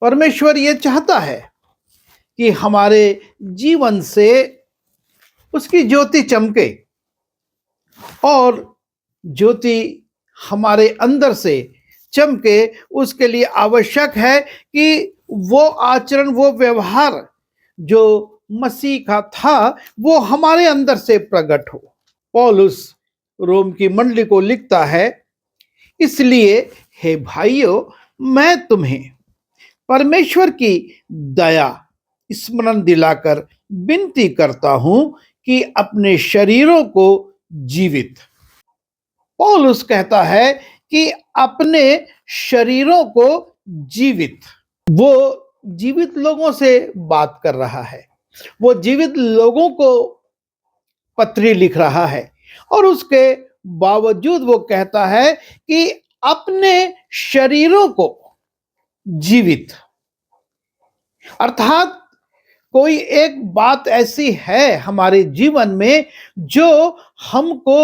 परमेश्वर ये चाहता है कि हमारे जीवन से उसकी ज्योति चमके और ज्योति हमारे अंदर से चमके। उसके लिए आवश्यक है कि वो आचरण, वो व्यवहार जो मसीह का था वो हमारे अंदर से प्रकट हो। पौलुस रोम की मंडली को लिखता है, इसलिए हे भाइयों, मैं तुम्हें परमेश्वर की दया स्मरण दिलाकर विनती करता हूं कि अपने शरीरों को जीवित, पौलुस कहता है कि अपने शरीरों को जीवित, वो जीवित लोगों से बात कर रहा है, वो जीवित लोगों को पत्री लिख रहा है और उसके बावजूद वो कहता है कि अपने शरीरों को जीवित, अर्थात कोई एक बात ऐसी है हमारे जीवन में जो हमको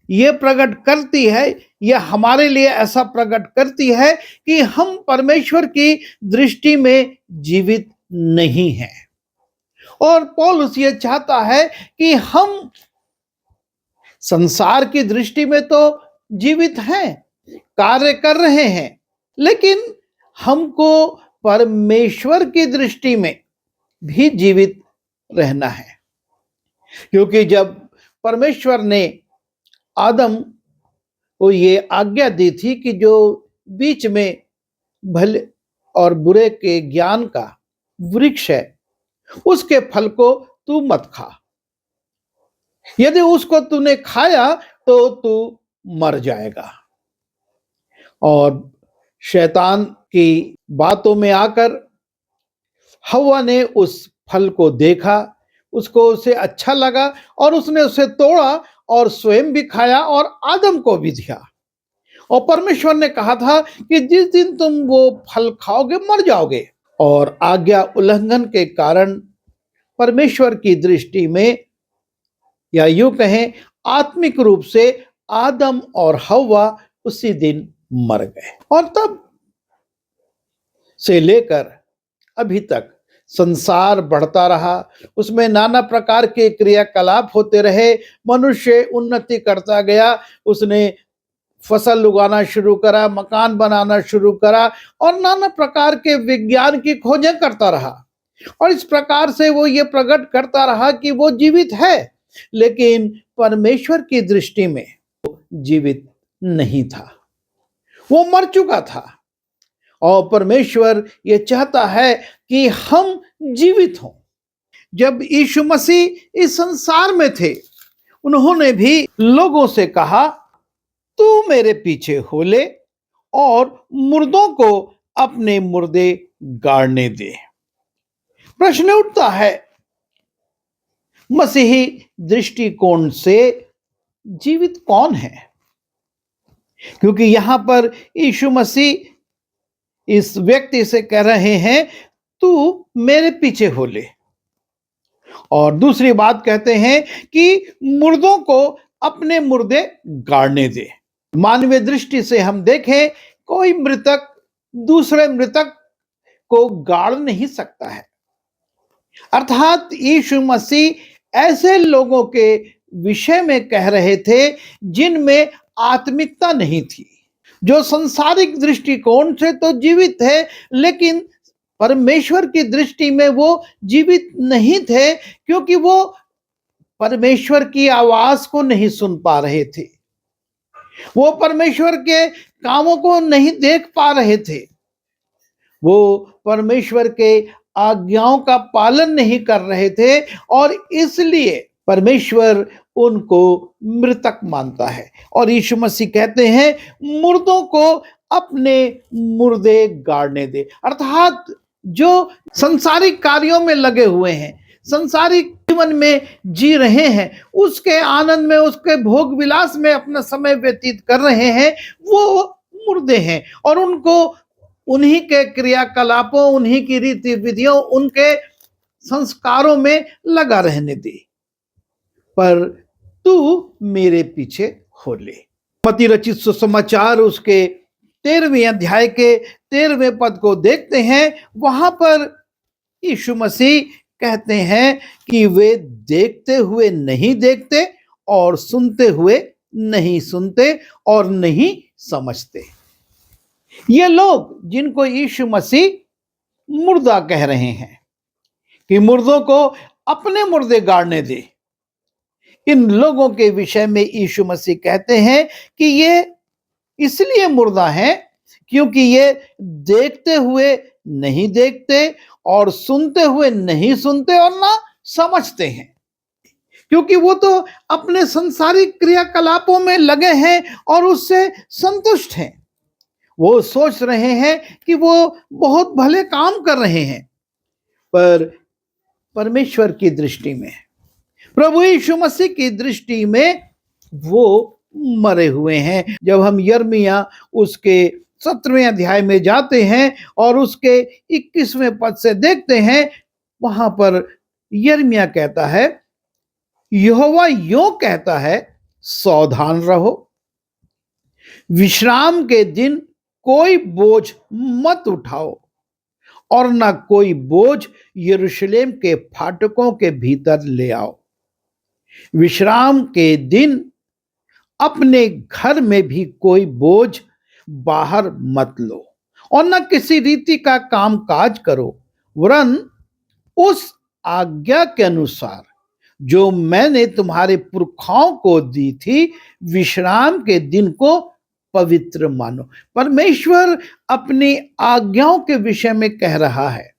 ये प्रकट करती है या हमारे लिए ऐसा प्रकट करती है कि हम परमेश्वर की दृष्टि में जीवित नहीं हैं। और पौलुस ये चाहता है कि हम संसार की दृष्टि में तो जीवित हैं, कार्य कर रहे हैं, लेकिन हमको परमेश्वर की दृष्टि में भी जीवित रहना है। क्योंकि जब परमेश्वर ने आदम को ये आज्ञा दी थी कि जो बीच में भले और बुरे के ज्ञान का वृक्ष है उसके फल को तू मत खा, यदि उसको तूने खाया तो तू मर जाएगा। और शैतान की बातों में आकर हव्वा ने उस फल को देखा, उसको उसे अच्छा लगा और उसने उसे तोड़ा और स्वयं भी खाया और आदम को भी दिया। और परमेश्वर ने कहा था कि जिस दिन तुम वो फल खाओगे मर जाओगे। और आज्ञा उल्लंघन के कारण परमेश्वर की दृष्टि में, या यूं कहें आत्मिक रूप से, आदम और हव्वा उसी दिन मर गए। और तब से लेकर अभी तक संसार बढ़ता रहा, उसमें नाना प्रकार के क्रियाकलाप होते रहे, मनुष्य उन्नति करता गया, उसने फसल उगाना शुरू करा, मकान बनाना शुरू करा और नाना प्रकार के विज्ञान की खोजें करता रहा। और इस प्रकार से वो ये प्रकट करता रहा कि वो जीवित है, लेकिन परमेश्वर की दृष्टि में वो जीवित नहीं था, वो मर चुका था। और परमेश्वर ये चाहता है कि हम जीवित हों। जब यीशु मसीह इस संसार में थे, उन्होंने भी लोगों से कहा, तू मेरे पीछे हो ले और मुर्दों को अपने मुर्दे गाड़ने दे। प्रश्न उठता है, मसीही दृष्टिकोण से जीवित कौन है? क्योंकि यहां पर यीशु मसीह इस व्यक्ति से कह रहे हैं, तू मेरे पीछे हो ले, और दूसरी बात कहते हैं कि मुर्दों को अपने मुर्दे गाड़ने दे। मानवीय दृष्टि से हम देखें, कोई मृतक दूसरे मृतक को गाड़ नहीं सकता है। अर्थात यीशु मसीह ऐसे लोगों के विषय में कह रहे थे जिनमें आत्मिकता नहीं थी, जो संसारिक दृष्टिकोण से तो जीवित है, लेकिन परमेश्वर की दृष्टि में वो जीवित नहीं थे, क्योंकि वो परमेश्वर की आवाज को नहीं सुन पा रहे थे, वो परमेश्वर के कामों को नहीं देख पा रहे थे, वो परमेश्वर के आज्ञाओं का पालन नहीं कर रहे थे, और इसलिए परमेश्वर उनको मृतक मानता है। और यीशु मसीह कहते हैं, मुर्दों को अपने मुर्दे गाड़ने दे। अर्थात जो संसारिक कार्यों में लगे हुए हैं, संसारिक जीवन में जी रहे हैं, उसके आनंद में, उसके भोग विलास में अपना समय व्यतीत कर रहे हैं, वो मुर्दे हैं। और उनको उन्हीं के क्रियाकलापों, उन्हीं की रीति विधियों, उनके संस्कारों में लगा रहने दे, पर तू मेरे पीछे हो ले। मत्ती रचित सुसमाचार उसके 13वें अध्याय के 13वें पद को देखते हैं, वहां पर यीशु मसीह कहते हैं कि वे देखते हुए नहीं देखते और सुनते हुए नहीं सुनते और नहीं समझते। ये लोग जिनको यीशु मसीह मुर्दा कह रहे हैं कि मुर्दों को अपने मुर्दे गाड़ने दे, इन लोगों के विषय में यीशु मसीह कहते हैं कि ये इसलिए मुर्दा हैं क्योंकि ये देखते हुए नहीं देखते और सुनते हुए नहीं सुनते और ना समझते हैं, क्योंकि वो तो अपने संसारिक क्रियाकलापों में लगे हैं और उससे संतुष्ट हैं। वो सोच रहे हैं कि वो बहुत भले काम कर रहे हैं, पर परमेश्वर की दृष्टि में, प्रभु यीशु मसीह की दृष्टि में वो मरे हुए हैं। जब हम यिर्मयाह उसके 17वें अध्याय में जाते हैं और उसके 21वें पद से देखते हैं, वहां पर यिर्मयाह कहता है, यहोवा यूं कहता है, सावधान रहो, विश्राम के दिन कोई बोझ मत उठाओ और ना कोई बोझ यरूशलेम के फाटकों के भीतर ले आओ। विश्राम के दिन अपने घर में भी कोई बोझ बाहर मत लो और न किसी रीति का काम काज करो, वरन उस आज्ञा के अनुसार जो मैंने तुम्हारे पुरखाओं को दी थी, विश्राम के दिन को पवित्र मानो। परमेश्वर अपनी आज्ञाओं के विषय में कह रहा है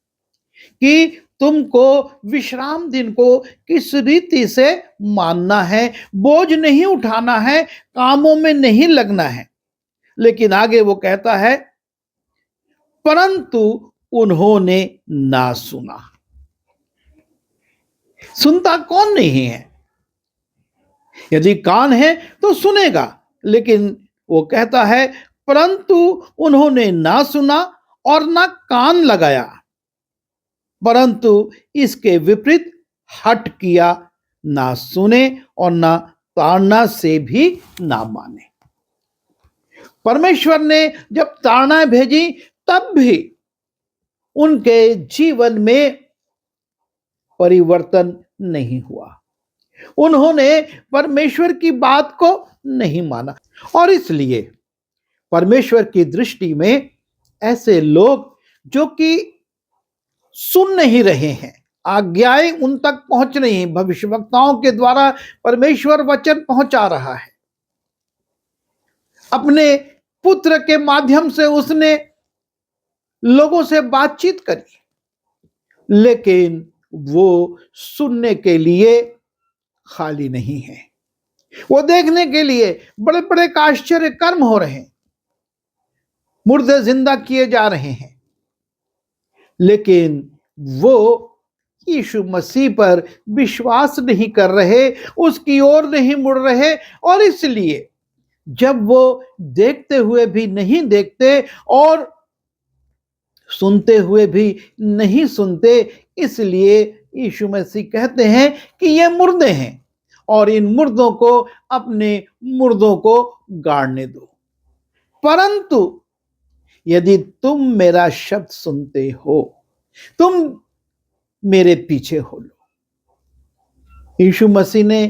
कि तुमको विश्राम दिन को किस रीति से मानना है, बोझ नहीं उठाना है, कामों में नहीं लगना है। लेकिन आगे वो कहता है, परंतु उन्होंने ना सुना। सुनता कौन नहीं है? यदि कान है तो सुनेगा, लेकिन वो कहता है, परंतु उन्होंने ना सुना और ना कान लगाया, परंतु इसके विपरीत हट किया, ना सुने और ना ताड़ना से भी ना माने। परमेश्वर ने जब ताड़ना भेजी तब भी उनके जीवन में परिवर्तन नहीं हुआ। उन्होंने परमेश्वर की बात को नहीं माना और इसलिए परमेश्वर की दृष्टि में ऐसे लोग जो कि सुन नहीं रहे हैं, आज्ञाएं उन तक पहुंच रही हैं, भविष्यवक्ताओं के द्वारा परमेश्वर वचन पहुंचा रहा है, अपने पुत्र के माध्यम से उसने लोगों से बातचीत करी, लेकिन वो सुनने के लिए खाली नहीं है। वो देखने के लिए बड़े बड़े आश्चर्य कर्म हो रहे हैं, मुर्दे जिंदा किए जा रहे हैं, लेकिन वो यीशु मसीह पर विश्वास नहीं कर रहे, उसकी ओर नहीं मुड़ रहे। और इसलिए जब वो देखते हुए भी नहीं देखते और सुनते हुए भी नहीं सुनते, इसलिए यीशु मसीह कहते हैं कि ये मुर्दे हैं और इन मुर्दों को अपने मुर्दों को गाड़ने दो। परंतु यदि तुम मेरा शब्द सुनते हो, तुम मेरे पीछे हो लो। यीशु मसीह ने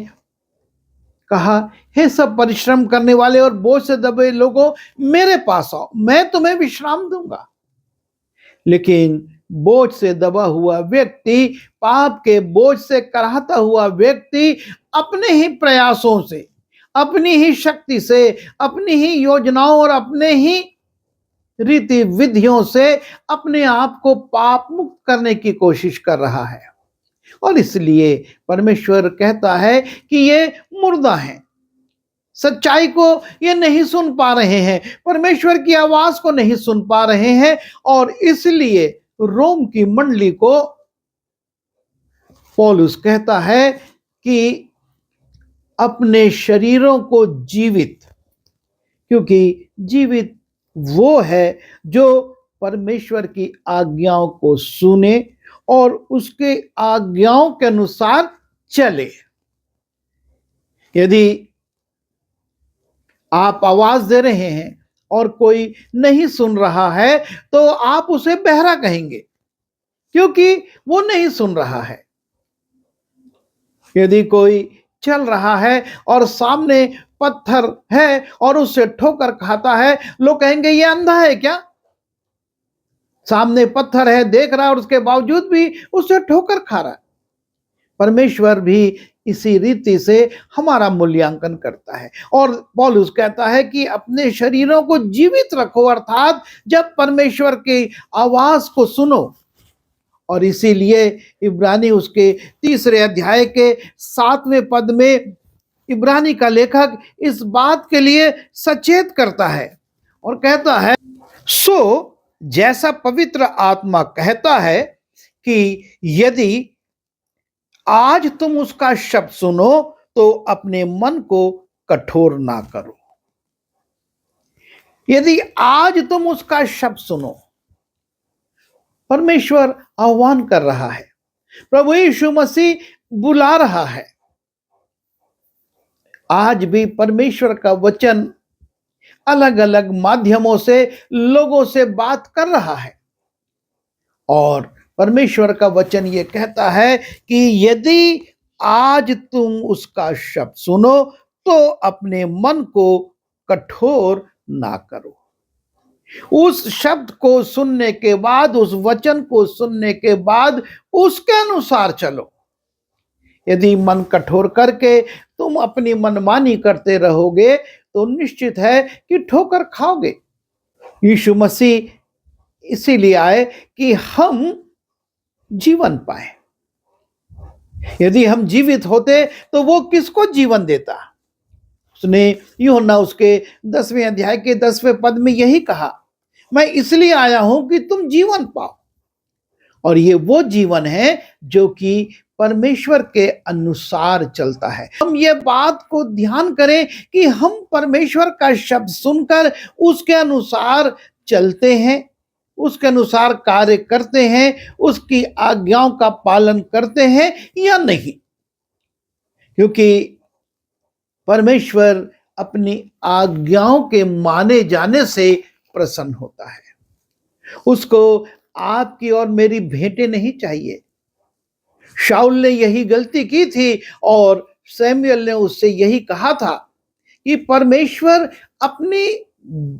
कहा, हे सब परिश्रम करने वाले और बोझ से दबे लोगों, मेरे पास आओ, मैं तुम्हें विश्राम दूंगा। लेकिन बोझ से दबा हुआ व्यक्ति, पाप के बोझ से कराहता हुआ व्यक्ति अपने ही प्रयासों से, अपनी ही शक्ति से, अपनी ही योजनाओं और अपने ही रीति विधियों से अपने आप को पाप मुक्त करने की कोशिश कर रहा है। और इसलिए परमेश्वर कहता है कि ये मुर्दा हैं, सच्चाई को ये नहीं सुन पा रहे हैं, परमेश्वर की आवाज को नहीं सुन पा रहे हैं। और इसलिए रोम की मंडली को पौलुस कहता है कि अपने शरीरों को जीवित, क्योंकि जीवित वो है जो परमेश्वर की आज्ञाओं को सुने और उसके आज्ञाओं के अनुसार चले। यदि आप आवाज दे रहे हैं, और कोई नहीं सुन रहा है तो आप उसे बहरा कहेंगे, क्योंकि वो नहीं सुन रहा है। यदि कोई चल रहा है और सामने पत्थर है और उससे ठोकर खाता है, लोग कहेंगे ये अंधा है क्या? सामने पत्थर है, देख रहा है और उसके बावजूद भी उससे ठोकर खा रहा है। परमेश्वर भी इसी रीति से हमारा मूल्यांकन करता है। और पौलुस कहता है कि अपने शरीरों को जीवित रखो, अर्थात जब परमेश्वर की आवाज को सुनो। और इसीलिए इब्रानी उसके 3 अध्याय के 7वें पद में इब्रानी का लेखक इस बात के लिए सचेत करता है और कहता है, सो जैसा पवित्र आत्मा कहता है कि यदि आज तुम उसका शब्द सुनो तो अपने मन को कठोर ना करो। यदि आज तुम उसका शब्द सुनो, परमेश्वर आह्वान कर रहा है, प्रभु यीशु मसीह बुला रहा है। आज भी परमेश्वर का वचन अलग अलग माध्यमों से लोगों से बात कर रहा है। और परमेश्वर का वचन ये कहता है कि यदि आज तुम उसका शब्द सुनो तो अपने मन को कठोर ना करो। उस शब्द को सुनने के बाद, उस वचन को सुनने के बाद उसके अनुसार चलो। यदि मन कठोर करके तुम अपनी मनमानी करते रहोगे तो निश्चित है कि ठोकर खाओगे। यीशु मसीह इसीलिए आए कि हम जीवन पाए। यदि हम जीवित होते तो वो किसको जीवन देता? उसने यूहन्ना उसके 10वें अध्याय के 10वें पद में यही कहा, मैं इसलिए आया हूं कि तुम जीवन पाओ। और ये वो जीवन है जो कि परमेश्वर के अनुसार चलता है। हम ये बात को ध्यान करें कि हम परमेश्वर का शब्द सुनकर उसके अनुसार चलते हैं, उसके अनुसार कार्य करते हैं, उसकी आज्ञाओं का पालन करते हैं या नहीं। क्योंकि परमेश्वर अपनी आज्ञाओं के माने जाने से प्रसन्न होता है। उसको आपकी और मेरी भेंटें नहीं चाहिए। शाऊल ने यही गलती की थी और सैमुएल ने उससे यही कहा था कि परमेश्वर अपनी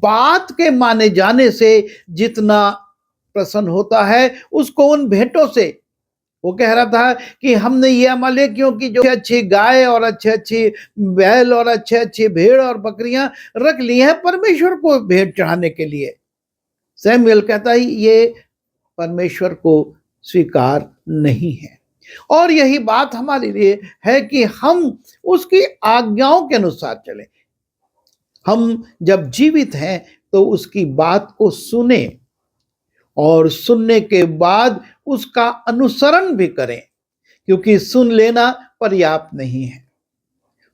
बात के माने जाने से जितना प्रसन्न होता है उसको उन भेंटों से। वो कह रहा था कि हमने ये अमालेकियों की जो अच्छी गाय और अच्छी बैल और अच्छी भेड़ और बकरियां रख ली हैं परमेश्वर को भेंट चढ़ाने के लिए। सैमुएल कहता है ये परमेश्वर को स्वीकार नहीं है। और यही बात हमारे लिए है कि हम उसकी आज्ञाओं के अनुसार चलें। हम जब जीवित हैं तो उसकी बात को सुने और सुनने के बाद उसका अनुसरण भी करें, क्योंकि सुन लेना पर्याप्त नहीं है।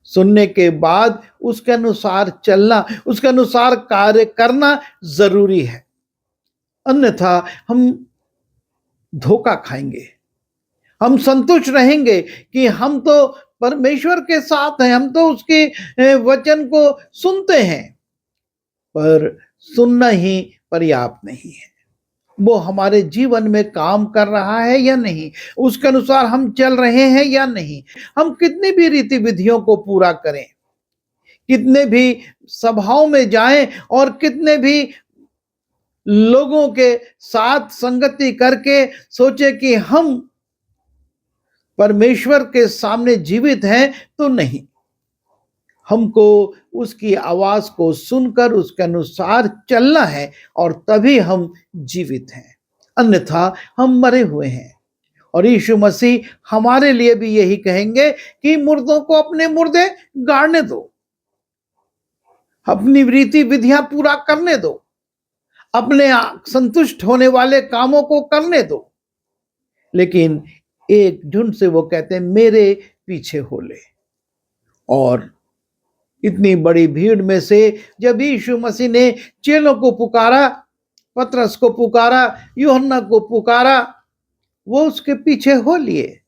सुनने के बाद उसके अनुसार चलना, उसके अनुसार कार्य करना जरूरी है। अन्यथा हम धोखा खाएंगे। हम संतुष्ट रहेंगे कि हम तो परमेश्वर के साथ हैं, हम तो उसके वचन को सुनते हैं, पर सुनना ही पर्याप्त नहीं है। वो हमारे जीवन में काम कर रहा है या नहीं, उसके अनुसार हम चल रहे हैं या नहीं। हम कितनी भी रीति विधियों को पूरा करें, कितने भी सभाओं में जाएं और कितने भी लोगों के साथ संगति करके सोचे कि हम परमेश्वर के सामने जीवित हैं, तो नहीं। हमको उसकी आवाज को सुनकर उसके अनुसार चलना है और तभी हम जीवित हैं, अन्यथा हम मरे हुए हैं। और यीशु मसीह हमारे लिए भी यही कहेंगे कि मुर्दों को अपने मुर्दे गाड़ने दो, अपनी रीति विधियां पूरा करने दो, अपने संतुष्ट होने वाले कामों को करने दो। लेकिन एक झुंड से वो कहते हैं मेरे पीछे हो ले। और इतनी बड़ी भीड़ में से जब यीशु मसीह ने चेलों को पुकारा, पतरस को पुकारा, यूहन्ना को पुकारा, वो उसके पीछे हो लिए।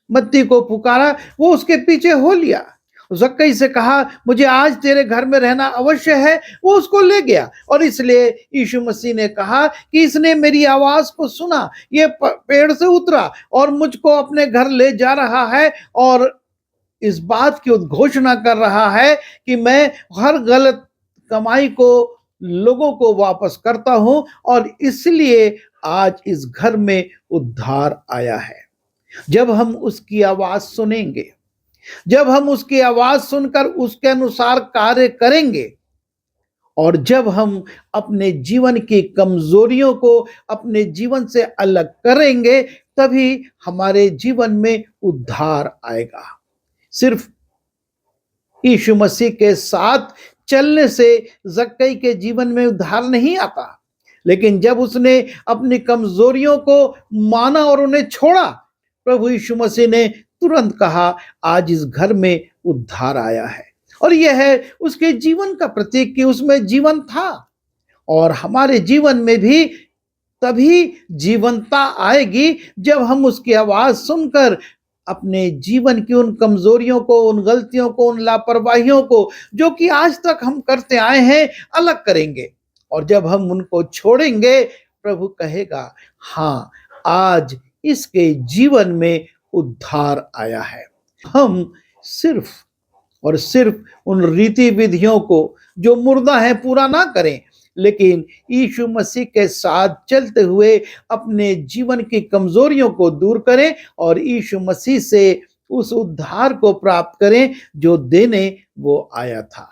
मत्ती को पुकारा, वो उसके पीछे हो लिया। जक्कई से कहा, मुझे आज तेरे घर में रहना अवश्य है। वो उसको ले गया और इसलिए यीशु मसीह ने कहा कि इसने मेरी आवाज को सुना, ये पेड़ से उतरा और मुझको अपने घर ले जा रहा है और इस बात की उद्घोषणा कर रहा है कि मैं हर गलत कमाई को लोगों को वापस करता हूं और इसलिए आज इस घर में उद्धार आया है। जब हम उसकी आवाज सुनेंगे, जब हम उसकी आवाज सुनकर उसके अनुसार कार्य करेंगे और जब हम अपने जीवन की कमजोरियों को अपने जीवन से अलग करेंगे, तभी हमारे जीवन में उद्धार आएगा। सिर्फ यीशु मसीह के साथ चलने से जक्कई के जीवन में उद्धार नहीं आता, लेकिन जब उसने अपनी कमजोरियों को माना और उन्हें छोड़ा, प्रभु यीशु मसीह ने तुरंत कहा, आज इस घर में उद्धार आया है। और यह है उसके जीवन का प्रतीक कि उसमें जीवन था। और हमारे जीवन में भी तभी जीवनता आएगी जब हम उसकी आवाज सुनकर अपने जीवन की उन कमजोरियों को, उन गलतियों को, उन लापरवाहियों को जो कि आज तक हम करते आए हैं, अलग करेंगे। और जब हम उनको छोड़ेंगे, प्रभु कहेगा, हाँ, आज इसके जीवन में उद्धार आया है। हम सिर्फ और सिर्फ उन रीति विधियों को जो मुर्दा है पूरा ना करें, लेकिन यीशु मसीह के साथ चलते हुए अपने जीवन की कमजोरियों को दूर करें और यीशु मसीह से उस उद्धार को प्राप्त करें जो देने वो आया था।